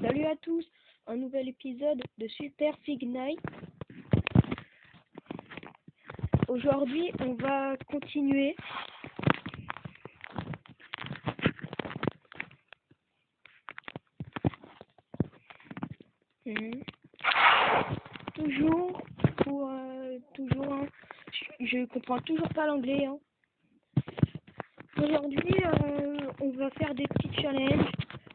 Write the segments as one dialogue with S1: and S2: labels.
S1: Salut à tous, un nouvel épisode de Super Fig Night. Aujourd'hui, on va continuer. Toujours, hein. Je comprends toujours pas l'anglais. Hein. Aujourd'hui, on va faire des petits challenges.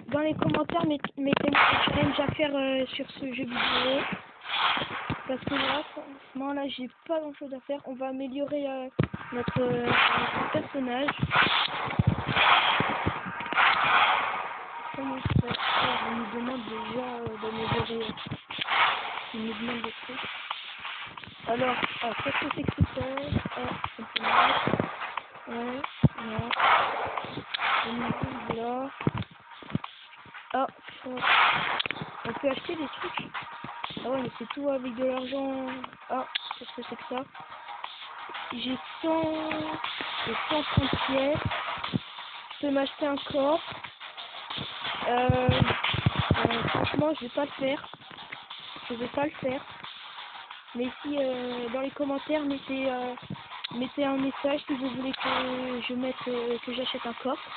S1: Dans les commentaires, mettez-moi des challenges à faire sur ce jeu vidéo. Parce que là, franchement, là, j'ai pas grand chose à faire. On va améliorer notre personnage. Comment ça se fait? On nous demande déjà d'améliorer. On nous demande des trucs. Alors, qu'est-ce que c'est que ça? On peut mettre. Ouais, non. Là. On peut acheter des trucs. Ah ouais, mais c'est tout avec de l'argent. Qu'est-ce que c'est que ça? J'ai 130 pièces. Je peux m'acheter un corps. Franchement, je vais pas le faire. Mais si dans les commentaires, mettez un message si vous voulez que je mette que j'achète un coffre.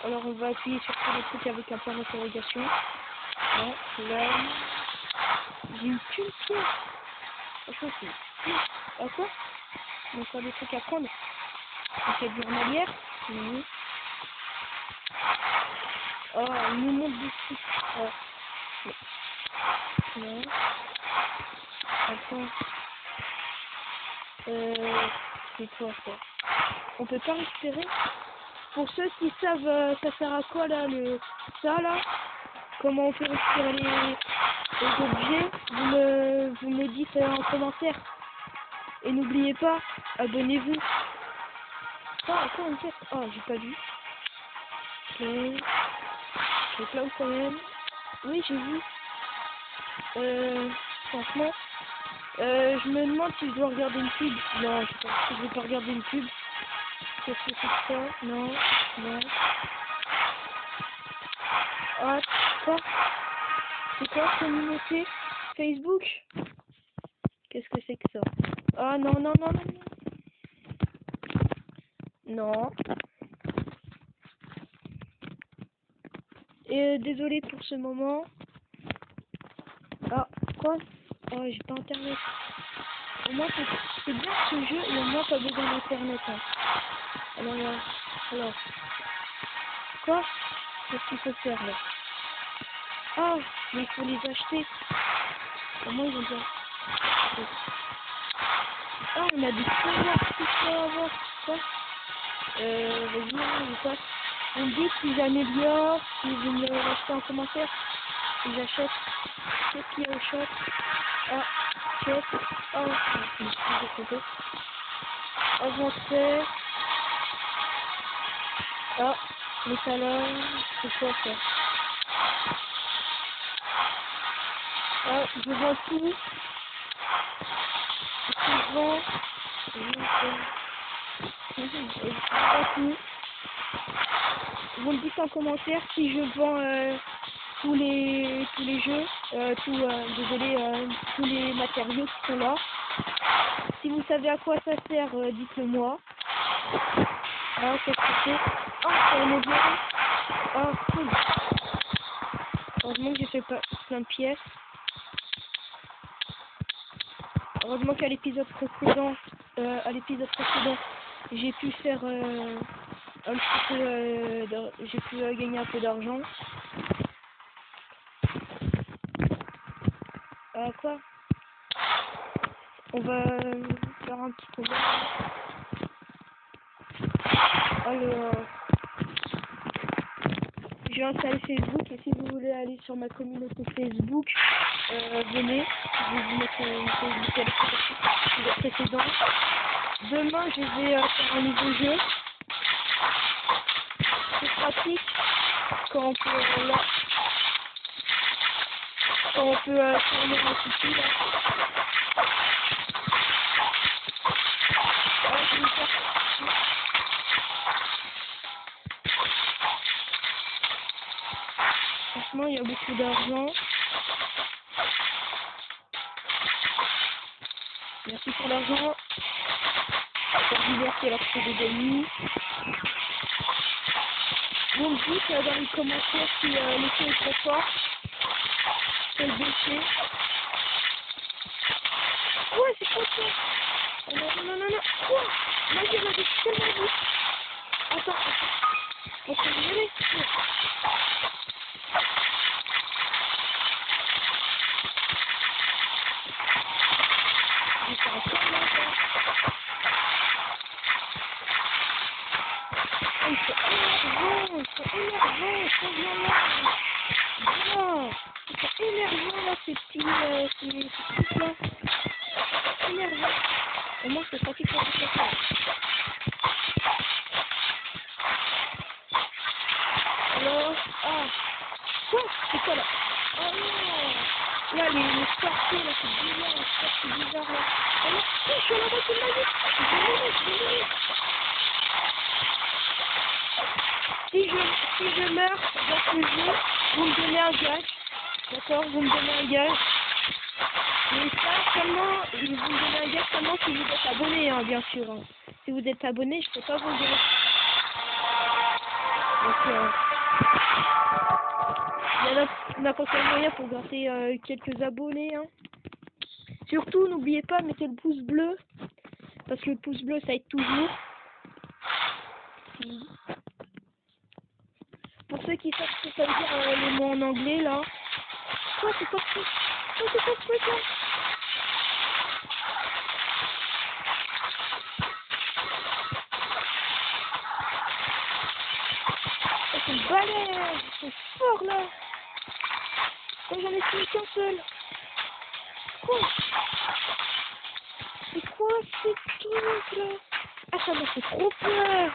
S1: Alors on va appuyer sur tous les trucs avec un point d'interrogation. Là, j'ai eu qu'une pièce. Franchement, c'est quoi? Encore des trucs à prendre. On fait du en arrière. Oui. Il nous montre des trucs. Non. Attends. C'est quoi ça? On peut pas récupérer? Pour ceux qui savent ça sert à quoi là, ça là, comment on peut récupérer les objets, vous me dites en commentaire. Et n'oubliez pas, abonnez-vous. Quoi une pièce? J'ai pas vu. Ok. Donc là quand même. Oui, j'ai vu. Franchement, je me demande si je dois regarder une pub. Non, je vais pas regarder une pub. Qu'est-ce que c'est que ça? Non. Quoi? C'est quoi communauté Facebook? Qu'est-ce que c'est que ça? Non. Non. Et désolé pour ce moment. Quoi? J'ai pas internet. Au moins c'est bien ce jeu et au moins pas besoin d'internet. Hein. Alors. Quoi? Qu'est-ce qu'il faut faire là? Mais il faut les acheter. Comment ils vont dire? On a des pouvoirs qu'il faut avoir. Quoi? Vas-y, on passe. Vous me dites si j'améliore, si vous me l'achetez en commentaire, si j'achète. Qu'est-ce qu'il y a au shop? Shop. Je me suis trompé. Avancer. Les talons. C'est quoi ça? Je vends tout. Je vends tout. Vous me dites en commentaire si je vends tous les jeux, tous les matériaux qui sont là. Si vous savez à quoi ça sert, dites-le moi. Qu'est-ce que c'est? C'est un objet. Cool. Heureusement que j'ai fait plein de pièces. Heureusement qu'à l'épisode précédent, j'ai pu faire un petit peu, j'ai pu gagner un peu d'argent. Quoi? On va faire un petit combat. Alors, j'ai installé Facebook et si vous voulez aller sur ma communauté Facebook, venez. Je vais vous mettre une Facebook à l'épisode précédent. Demain, je vais faire un nouveau jeu. C'est pratique quand on peut tourner un petit peu là. franchement, il y a beaucoup d'argent. Merci pour l'argent. Pour divertir lorsque des amis. Vous me dites dans les commentaires si le son est trop fort. Je peux le baisser. Ouais, c'est trop fort. Oh, non. Oh, vas-y, tellement vite. Attends. On peut y aller. Ils sont énervants là, ces petits trucs là. Énervants. Au moins c'est pratique pour tout ça. Alors, quoi? C'est quoi là? Oh non! Là les sorties là, c'est bizarre là. Oh non, je suis là-bas, c'est magique! Je vais mourir. Si je meurs dans ce jeu, vous me donnez un gage. D'accord, vous me donnez un gage. Mais ça, seulement, vous me donnez un gage seulement si vous êtes abonné, hein, bien sûr. Hein. Si vous êtes abonné, je peux pas vous le dire. Donc, il y a n'importe quel moyen pour gratter quelques abonnés. Hein. Surtout, n'oubliez pas, mettez le pouce bleu. Parce que le pouce bleu, ça aide toujours. Pour ceux qui savent ce que ça veut dire les mots en anglais, là. Quoi, c'est quoi ce truc? Oh, c'est quoi ce truc, là? Oh, c'est le balai! C'est fort, là! Oh, j'en ai tué qu'un seul! Quoi? C'est quoi ces trucs, là? Ah, ça m'a fait trop peur!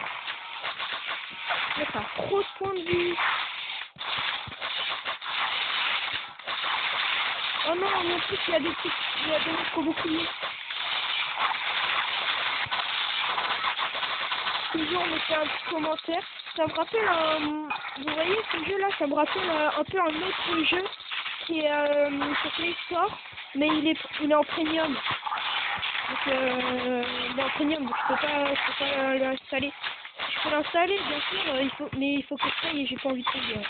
S1: Là, t'as trop de points de vue! Oh non, en plus, il y a des micro-boucliers. Toujours, mettez un petit commentaire. Ça me rappelle vous voyez ce jeu-là, ça me rappelle un peu un autre jeu qui est sur Play Store, mais il est en premium. Donc, il est en premium, donc je peux pas l'installer. Je peux l'installer, bien sûr, mais il faut que je paye et j'ai pas envie de payer. Hein.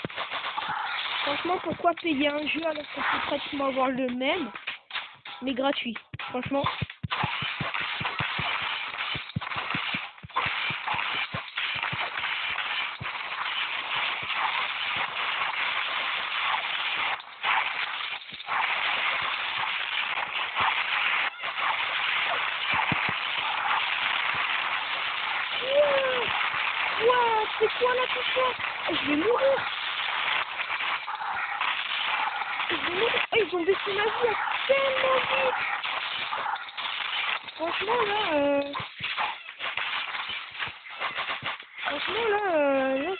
S1: Franchement, pourquoi payer un jeu alors qu'on peut pratiquement avoir le même, mais gratuit? Franchement. Wow, c'est quoi là tout ça? Je vais mourir. Oh, ils ont baissé ma vie tellement vite. Franchement là,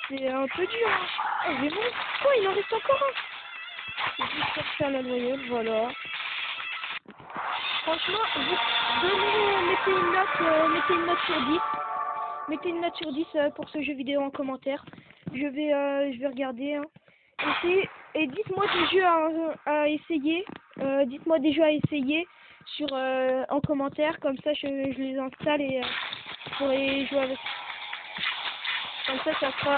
S1: c'est un peu dur. Hein. Oh, je vais mourir. Oh, il en reste encore un. Je vais chercher à la noyelle, voilà. Franchement, mettez une note sur 10. Mettez une note sur 10 pour ce jeu vidéo en commentaire. Je vais regarder. Hein. Et dites-moi des jeux à essayer. Dites-moi des jeux à essayer en commentaire. Comme ça, je les installe et je pourrai jouer avec. Comme ça fera...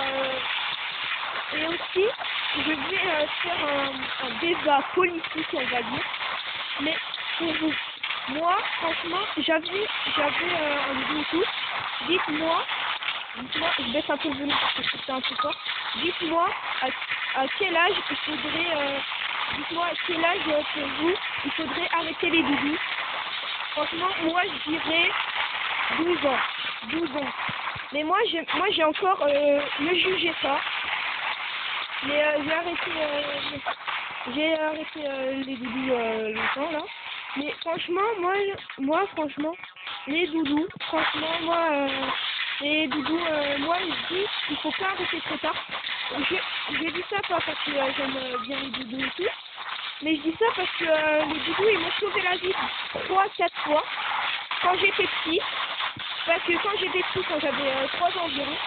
S1: Et aussi, je vais faire un débat politique, on va dire. Mais pour vous. Moi, franchement, j'avais un Bluetooth. Dites-moi, je baisse un peu le volume parce que c'est un peu fort. Dites-moi à quel âge il faudrait, dites-moi à quel âge pour vous il faudrait arrêter les doudous. Franchement, moi je dirais 12 ans. 12 ans. Mais moi j'ai encore, ne jugez pas. Mais j'ai arrêté les doudous longtemps là. Mais franchement, moi franchement, les doudous, franchement, les doudous, moi je dis, il faut pas arrêter trop tard. Je dis ça pas parce que j'aime bien les doudous et tout, mais je dis ça parce que les doudous, ils m'ont sauvé la vie 3-4 fois quand j'étais petit. Parce que quand j'étais petit, quand j'avais 3 ans environ,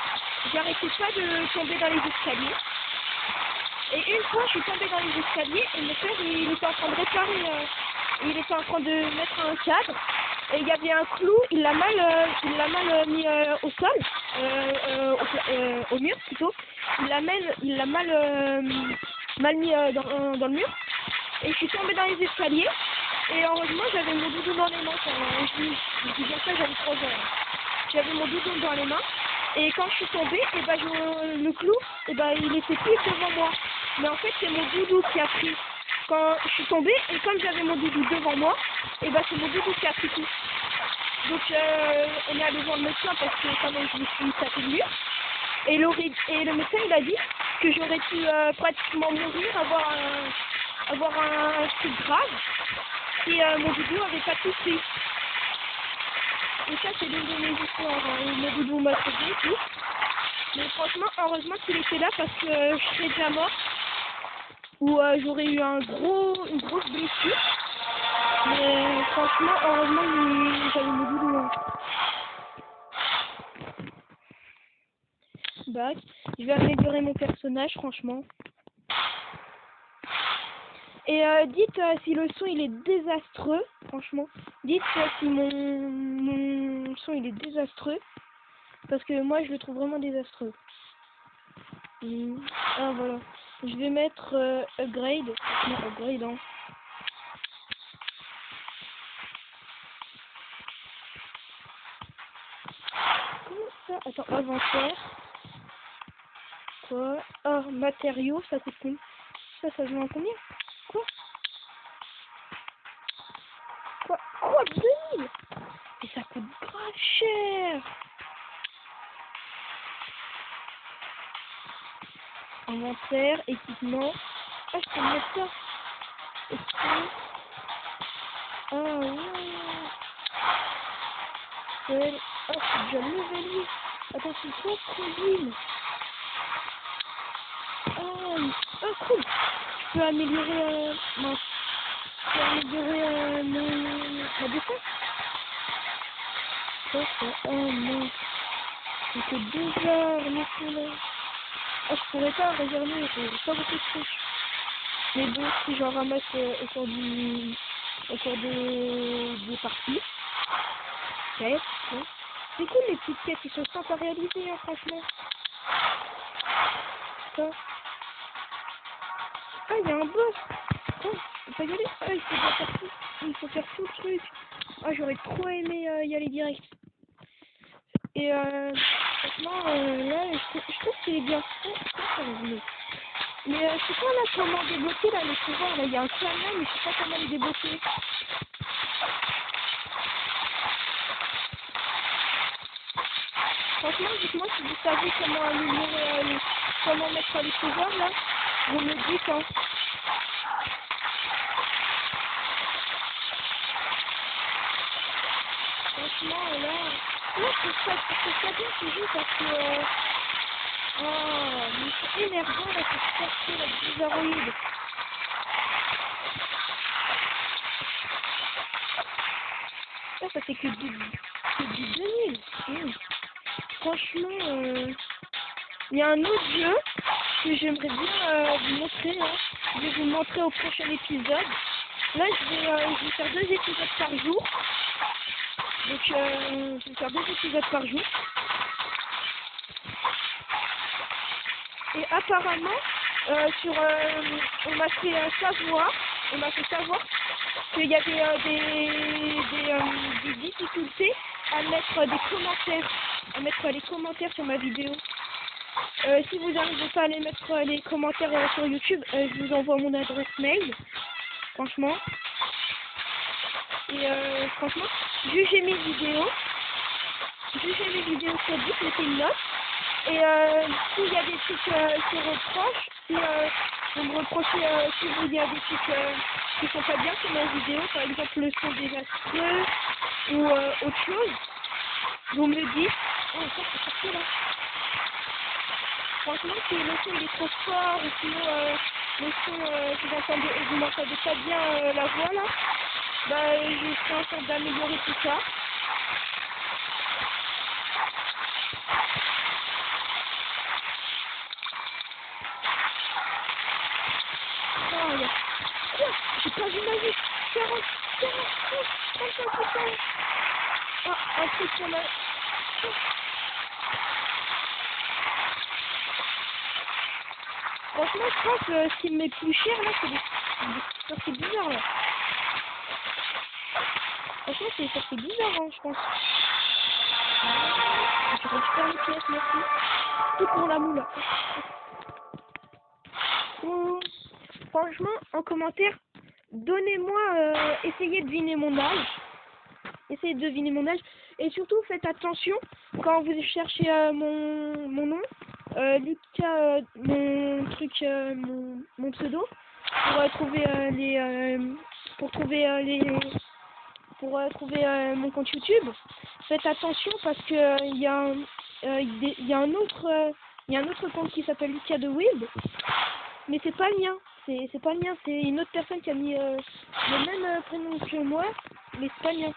S1: j'arrêtais pas de tomber dans les escaliers. Et une fois, je suis tombée dans les escaliers et mon père, il était en train de réparer, il était en train de mettre un cadre. Et il y avait un clou, il l'a mal mis au sol, au mur plutôt. Il l'a mal mis dans le mur. Et je suis tombée dans les escaliers. Et heureusement, j'avais mon doudou dans les mains. Je dis bien ça, j'avais 3 ans. J'avais mon doudou dans les mains. Et quand je suis tombée, et ben, le clou, et ben, il était plus devant moi. Mais en fait, c'est mon doudou qui a pris. Quand je suis tombée, et comme j'avais mon doudou devant moi, et ben, c'est mon doudou qui a pris tout. Donc, on est allé voir le médecin parce que quand même, je me suis tapé le mur. Et le médecin, il a dit que j'aurais pu pratiquement mourir, avoir un truc grave, si mon doudou avait pas tout pris. Et ça, c'est l'une de mes histoires, hein, où mon doudou m'a sauvé et tout. Mais franchement, heureusement qu'il était là parce que je serais déjà morte. Ou j'aurais eu une grosse blessure. Mais franchement, heureusement, j'avais mon doudou. Hein. Bac. Je vais améliorer mon personnage, franchement. Et dites si le son il est désastreux, franchement. Dites si mon son il est désastreux. Parce que moi je le trouve vraiment désastreux. Ah voilà. Je vais mettre upgrade. Non, upgrade hein. Comment ça? Attends, inventaire. Quoi? Ah, matériaux, ça coûte combien? Ça se vend combien? Quoi? 2000? Et ça coûte grave cher! Inventaire, équipement. Ah, je peux me mettre ça. Équipement. Ah ouais. Oh, c'est déjà level. Attends, c'est quoi cuisine? Ah, cool. Je peux améliorer mince. Je peux améliorer ma défense. Oh non. C'est déjà là. Ah, je pourrais pas réserver, j'ai pas beaucoup de trucs. Mais bon, si j'en ramasse au cours des parties. Ouais. C'est cool les petites quêtes, ils sont simples à réaliser, hein, franchement. Ça. Ah, il y a un boss. Oh, faut pas y aller. Ah, il faut bien faire tout. Il faut faire tout le truc. Ah, j'aurais trop aimé y aller direct. Et franchement, là, je trouve qu'il est bien fait. Mais c'est quoi là, comment débloquer là, les pouvoirs là? Il y a un camion, mais je sais pas comment les débloquer. Franchement, dites-moi si vous savez comment améliorer, comment mettre les pouvoirs là. Vous me dites, hein. Franchement, là, non, c'est ça bien, c'est juste parce que, oh, mais c'est énervant là, c'est chercher la bizarroïde. Ça fait que du 2000. Franchement, il y a un autre jeu que j'aimerais bien vous montrer. Hein. Je vais vous montrer au prochain épisode. Là, je vais faire 2 épisodes par jour. Donc, je vais faire 2 épisodes par jour. Et apparemment, on m'a fait savoir qu'il y avait des difficultés à mettre les commentaires sur ma vidéo. Si vous n'arrivez pas à les mettre les commentaires sur YouTube, je vous envoie mon adresse mail, franchement. Et franchement, jugez mes vidéos sur 10, mettez une note. Et s'il y a des trucs qui reprochent, si vous me reprochez, il y a des trucs qui sont pas bien sur ma vidéo, par exemple le son désastreux ou autre chose, vous me le dites. Oh, ça c'est sorti là. Franchement, si le son il est trop fort, ou sinon le son, vous m'entendez pas bien la voix là, bah je ferai en sorte d'améliorer tout ça. Ah, un truc sur la... Franchement, je pense que ce qui me met plus cher, là, c'est des circuits bizarres, là. Franchement, c'est des circuits bizarres, hein, je pense. Je récupère les pièces, merci. Tout pour la moula. Franchement, en commentaire, donnez-moi, essayez de deviner mon âge. Essayez de deviner mon âge. Et surtout, faites attention quand vous cherchez mon nom. Lucas, mon truc, mon pseudo. Pour trouver mon compte YouTube. Faites attention parce que il y a un autre compte qui s'appelle Lucas de Wild. Mais c'est pas le mien, c'est pas le mien, c'est une autre personne qui a mis le même prénom que moi, mais c'est pas le mien.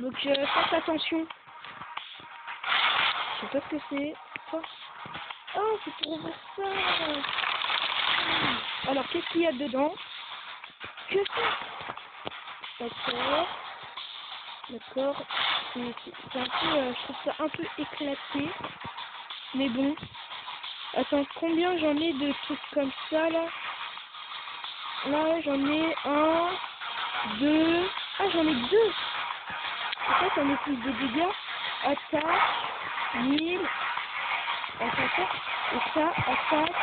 S1: Donc faites attention. Je sais pas ce que c'est. Oh, c'est pour ouvrir ça. Alors, qu'est-ce qu'il y a dedans? Que ça? D'accord. D'accord. C'est un peu, je trouve ça un peu éclaté. Mais bon. Attends, combien j'en ai de trucs comme ça, là? Là, j'en ai un, deux... Ah, j'en ai deux! Et ça me plus de dégâts. Attaque, 1000... Attaque, et ça, attaque...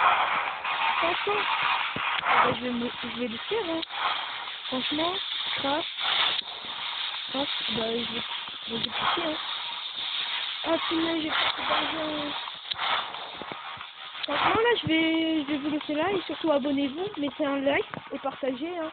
S1: 500! Ah bah, je vais le faire, hein. Franchement, craft... Bah, je vais pousser, hein. Ah, putain, j'ai pas d'argent. Franchement, là, je vais vous laisser là et surtout abonnez-vous, mettez un like et partagez, hein.